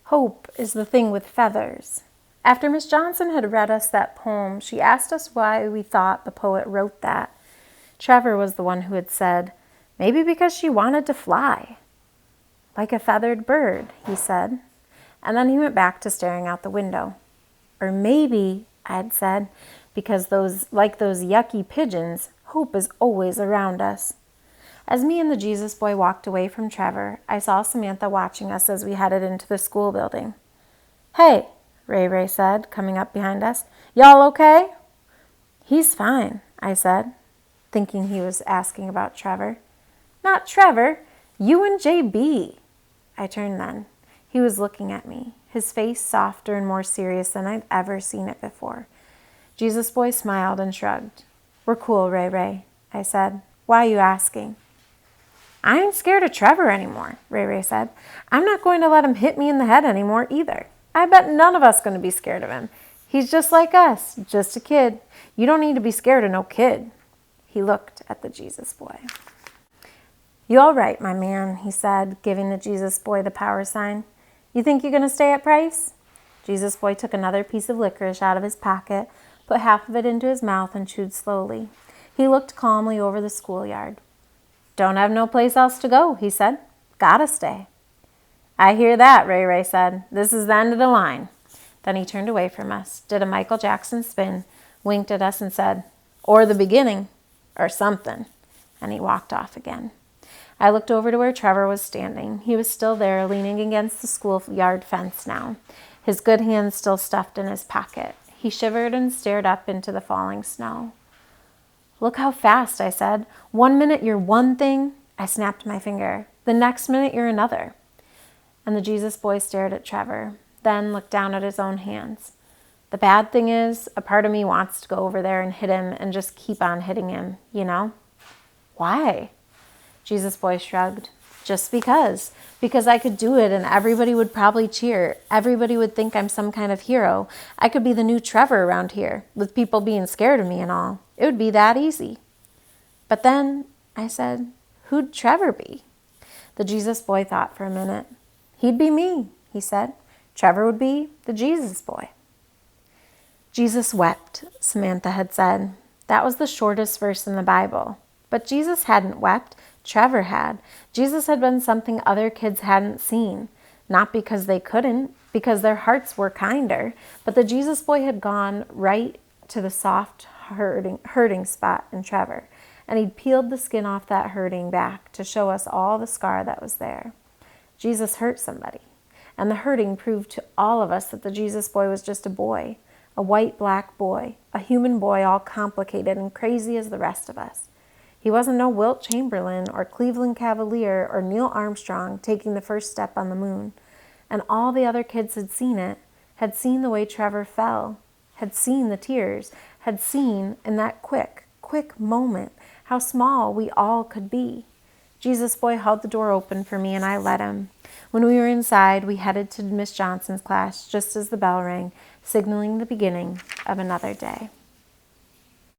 Hope is the thing with feathers. After Miss Johnson had read us that poem, she asked us why we thought the poet wrote that. Trevor was the one who had said, maybe because she wanted to fly. Like a feathered bird, he said. And then he went back to staring out the window. Or maybe, I had said, because like those yucky pigeons, hope is always around us. As me and the Jesus boy walked away from Trevor, I saw Samantha watching us as we headed into the school building. Hey, Ray Ray said, coming up behind us. Y'all okay? He's fine, I said, thinking he was asking about Trevor. Not Trevor, you and JB. I turned then. He was looking at me, his face softer and more serious than I'd ever seen it before. Jesus boy smiled and shrugged. We're cool, Ray Ray, I said. Why are you asking? I ain't scared of Trevor anymore, Ray Ray said. I'm not going to let him hit me in the head anymore either. I bet none of us are going to be scared of him. He's just like us, just a kid. You don't need to be scared of no kid. He looked at the Jesus boy. You all right, my man, he said, giving the Jesus boy the power sign. You think you're going to stay at Price? Jesus boy took another piece of licorice out of his pocket, put half of it into his mouth, and chewed slowly. He looked calmly over the schoolyard. Don't have no place else to go, he said. Gotta stay. I hear that, Ray Ray said. This is the end of the line. Then he turned away from us, did a Michael Jackson spin, winked at us and said, or the beginning, or something. And he walked off again. I looked over to where Trevor was standing. He was still there, leaning against the schoolyard fence now, his good hands still stuffed in his pocket. He shivered and stared up into the falling snow. Look how fast, I said. 1 minute you're one thing. I snapped my finger. The next minute you're another. And the Jesus boy stared at Trevor, then looked down at his own hands. The bad thing is, a part of me wants to go over there and hit him and just keep on hitting him, you know? Why? Jesus boy shrugged. Just because. Because I could do it and everybody would probably cheer. Everybody would think I'm some kind of hero. I could be the new Trevor around here, with people being scared of me and all. It would be that easy. But then, I said, who'd Trevor be? The Jesus boy thought for a minute. He'd be me, he said. Trevor would be the Jesus boy. Jesus wept, Samantha had said. That was the shortest verse in the Bible. But Jesus hadn't wept. Trevor had. Jesus had been something other kids hadn't seen. Not because they couldn't, because their hearts were kinder. But the Jesus boy had gone right to the soft, hurting spot in Trevor. And he'd peeled the skin off that hurting back to show us all the scar that was there. Jesus hurt somebody. And the hurting proved to all of us that the Jesus boy was just a boy. A white-black boy. A human boy all complicated and crazy as the rest of us. He wasn't no Wilt Chamberlain or Cleveland Cavalier or Neil Armstrong taking the first step on the moon. And all the other kids had seen it, had seen the way Trevor fell, had seen the tears, had seen in that quick moment how small we all could be. Jesus boy held the door open for me and I let him. When we were inside, we headed to Miss Johnson's class just as the bell rang, signaling the beginning of another day.